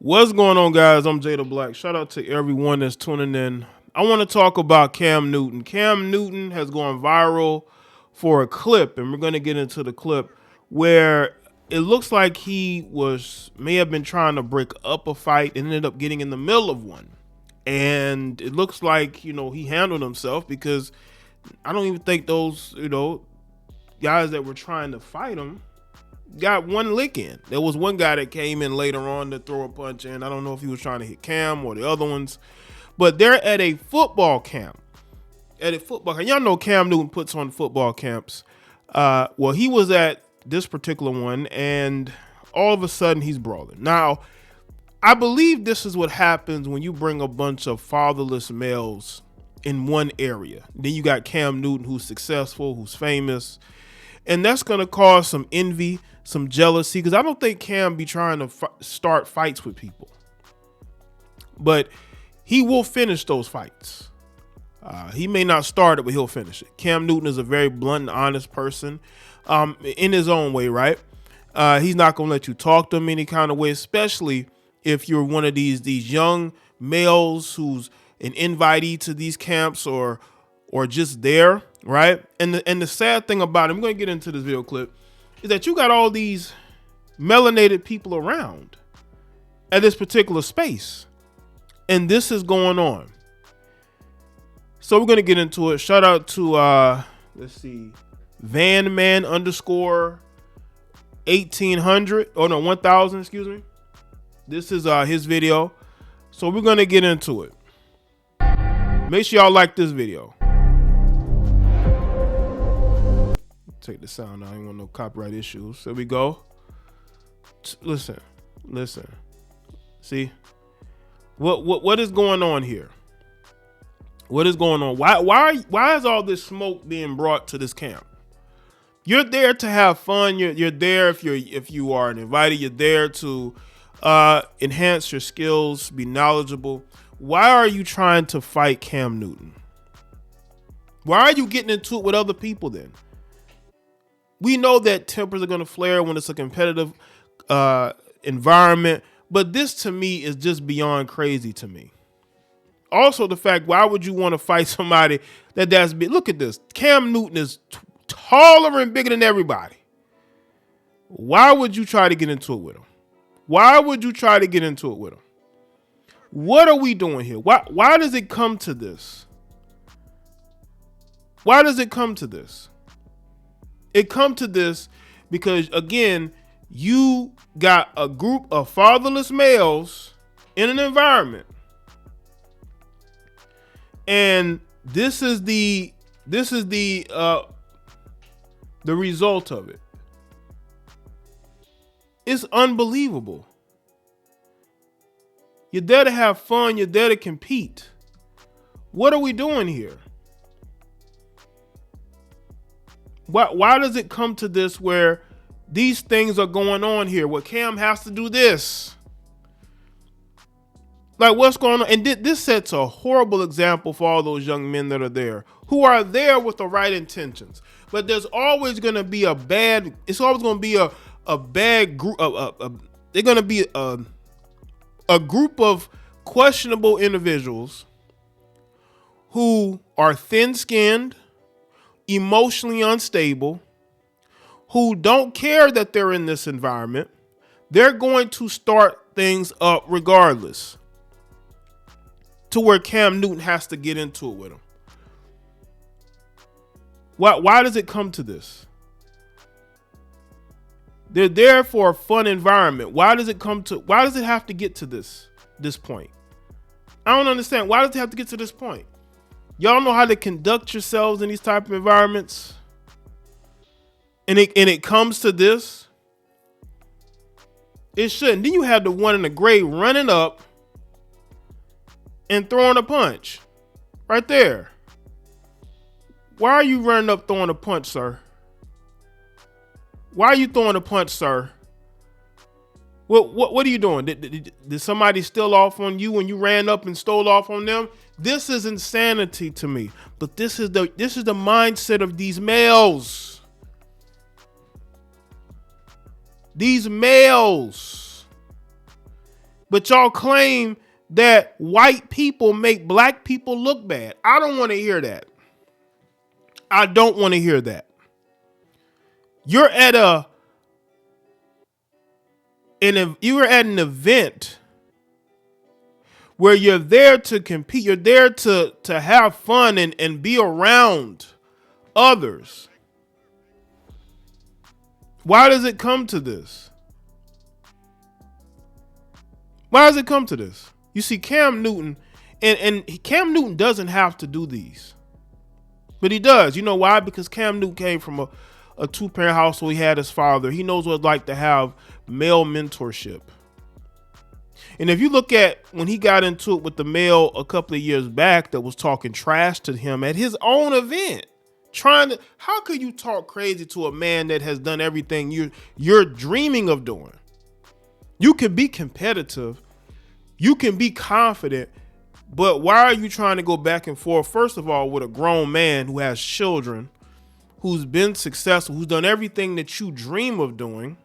What's going on, guys? I'm Jay the Black. Shout out to everyone that's tuning in. I want to talk about Cam Newton. Cam Newton has gone viral for a clip, and we're going to get into the clip where it looks like he may have been trying to break up a fight and ended up getting in the middle of one. And it looks like, he handled himself, because I don't even think those, guys that were trying to fight him got one lick in. There was one guy that came in later on to throw a punch in. I don't know if he was trying to hit Cam or the other ones, but they're at a football camp. Y'all know Cam Newton puts on football camps. Well, he was at this particular one, and all of a sudden he's brawling. Now, I believe this is what happens when you bring a bunch of fatherless males in one area. Then you got Cam Newton, who's successful, who's famous, and that's going to cause some envy, some jealousy, because I don't think Cam be trying to start fights with people. But he will finish those fights. He may not start it, but he'll finish it. Cam Newton is a very blunt and honest person in his own way, right? He's not going to let you talk to him any kind of way, especially if you're one of these young males who's an invitee to these camps or just there, right? And the sad thing about it, I'm going to get into this video clip, is that you got all these melanated people around at this particular space, and this is going on. So we're going to get into it. Shout out to let's see, Vanman _ 1800 oh no 1000, excuse me. This is his video, so we're going to get into it. Make sure y'all like this video. Take the sound out. I don't want no copyright issues. There we go. Listen. See what is going on here? What is going on? Why is all this smoke being brought to this camp? You're there to have fun. You're there if you are an invitee. You're there to enhance your skills, be knowledgeable. Why are you trying to fight Cam Newton? Why are you getting into it with other people then? We know that tempers are going to flare when it's a competitive environment, but this to me is just beyond crazy to me. Also, the fact, why would you want to fight somebody that's big? Look at this. Cam Newton is taller and bigger than everybody. Why would you try to get into it with him? Why would you try to get into it with him? What are we doing here? Why does it come to this? Why does it come to this? It come to this because, again, you got a group of fatherless males in an environment, and this is the result of it. It's unbelievable. You're there to have fun. You're there to compete. What are we doing here? Why does it come to this where these things are going on here, where Cam has to do this? Like, what's going on? And this sets a horrible example for all those young men that are there, who are there with the right intentions. But there's always going to be it's always going to be a bad group. They're going to be a group of questionable individuals who are thin-skinned, emotionally unstable, who don't care that they're in this environment. They're going to start things up regardless, to where Cam Newton has to get into it with them. Why does it come to this? They're there for a fun environment. Why does it have to get to this point? I don't understand. Why does it have to get to this point? Y'all know how to conduct yourselves in these type of environments, and it comes to this. It shouldn't. Then you have the one in the gray running up and throwing a punch right there. Why are you running up throwing a punch, sir? Why are you throwing a punch, sir? What are you doing? Did somebody steal off on you when you ran up and stole off on them? This is insanity to me. But this is the mindset of these males. But y'all claim that white people make black people look bad. I don't want to hear that. I don't want to hear that. You're at an event where you're there to compete. You're there to have fun and be around others. Why does it come to this? Why does it come to this? You see, Cam Newton, and Cam Newton doesn't have to do these, but he does. You know why? Because Cam Newton came from a two-parent household. He had his father. He knows what it's like to have male mentorship. And if you look at when he got into it with the male a couple of years back that was talking trash to him at his own event, how could you talk crazy to a man that has done everything you're dreaming of doing? You can be competitive, you can be confident, but why are you trying to go back and forth, first of all, with a grown man who has children, who's been successful, who's done everything that you dream of doing?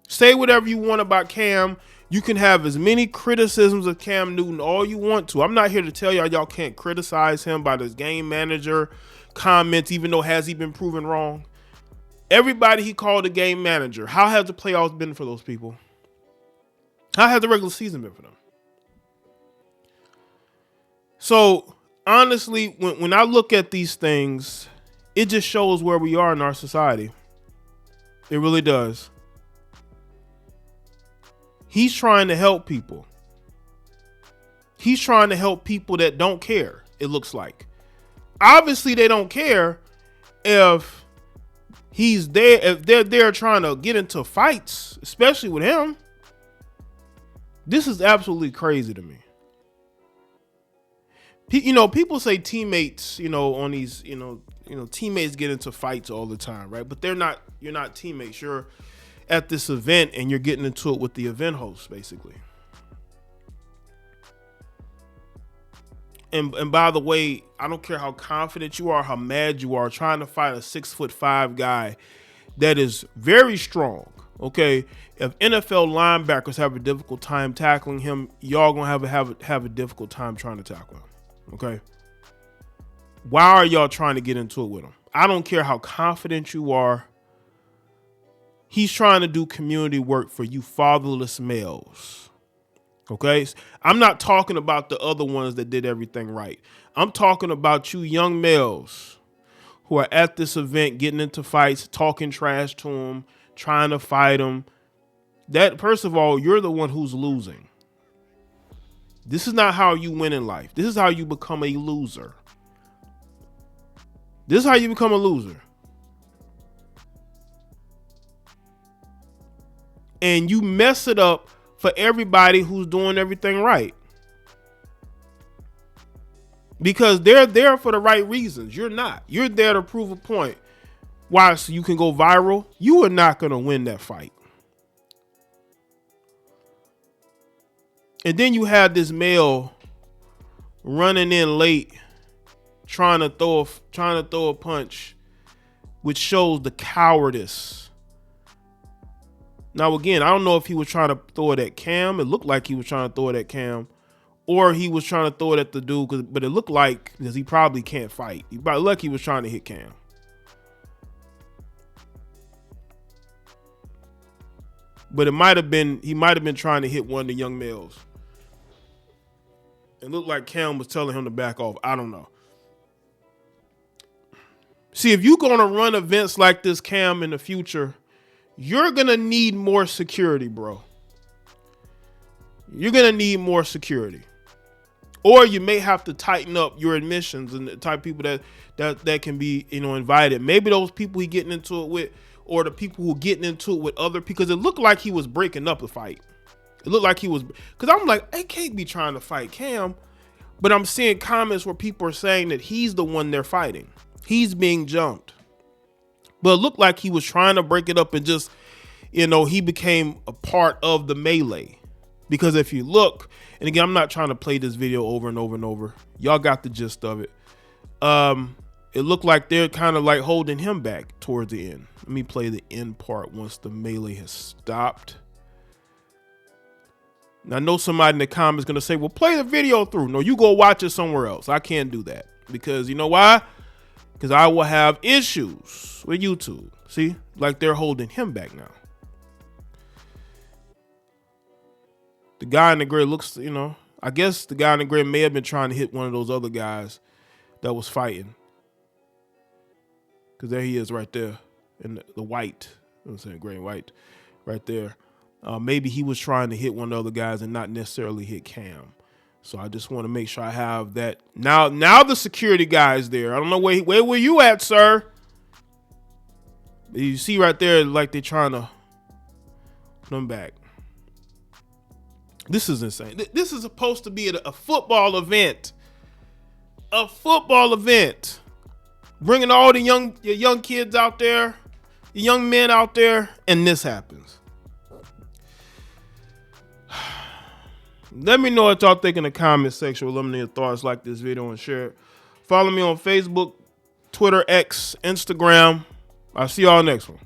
Say whatever you want about Cam. You can have as many criticisms of Cam Newton all you want to. I'm not here to tell y'all can't criticize him by this game manager comments, even though has he been proven wrong? Everybody he called a game manager. How has the playoffs been for those people? How has the regular season been for them? So honestly, when I look at these things, it just shows where we are in our society. It really does. He's trying to help people. He's trying to help people that don't care, it looks like. Obviously, they don't care if he's there, if they're there trying to get into fights, especially with him. This is absolutely crazy to me. You know, people say teammates, on these, teammates get into fights all the time, right? But you're not teammates. You're at this event and you're getting into it with the event host, basically. And by the way, I don't care how confident you are, how mad you are, trying to fight a 6'5" guy that is very strong. Okay, if NFL linebackers have a difficult time tackling him, y'all gonna have a difficult time trying to tackle him. Okay, why are y'all trying to get into it with him? I don't care how confident you are. He's trying to do community work for you fatherless males. Okay, I'm not talking about the other ones that did everything right. I'm talking about you young males who are at this event getting into fights, talking trash to them, trying to fight them. That, first of all, you're the one who's losing. This is not how you win in life. This is how you become a loser. This is how you become a loser. And you mess it up for everybody who's doing everything right. Because they're there for the right reasons. You're not. You're there to prove a point. Why? So you can go viral? You are not going to win that fight. And then you have this male running in late, trying to throw a punch, which shows the cowardice. Now, again, I don't know if he was trying to throw it at Cam. It looked like he was trying to throw it at Cam, or he was trying to throw it at the dude. But it looked like, because he probably can't fight. He probably lucky he was trying to hit Cam. But he might have been trying to hit one of the young males. It looked like Cam was telling him to back off. I don't know. See, if you're going to run events like this, Cam, in the future, you're going to need more security, bro. You're going to need more security. Or you may have to tighten up your admissions and the type of people that can be, invited. Maybe those people he getting into it with, or the people who are getting into it with other people. Because it looked like he was breaking up the fight. It looked like he was, because I'm like, I can't be trying to fight Cam. But I'm seeing comments where people are saying that he's the one they're fighting. He's being jumped. But it looked like he was trying to break it up and just, he became a part of the melee. Because if you look, and again, I'm not trying to play this video over and over and over. Y'all got the gist of it. It looked like they're kind of like holding him back towards the end. Let me play the end part once the melee has stopped. I know somebody in the comments going to say, well, play the video through. No, you go watch it somewhere else. I can't do that because you know why? Because I will have issues with YouTube. See, like they're holding him back now. The guy in the gray looks, you know, I guess the guy in the gray may have been trying to hit one of those other guys that was fighting. Because there he is right there in the white. I'm saying gray and white right there. Maybe he was trying to hit one of the other guys and not necessarily hit Cam. So I just want to make sure I have that. Now the security guy is there. I don't know where were you at, sir? You see right there, like they're trying to put him back. This is insane. This is supposed to be a football event. A football event. Bringing all the young kids out there, the young men out there, and this happens. Let me know what y'all think in the comment section. Let me know your thoughts. Like this video and share it. Follow me on Facebook, Twitter, X, Instagram. I'll see y'all next one.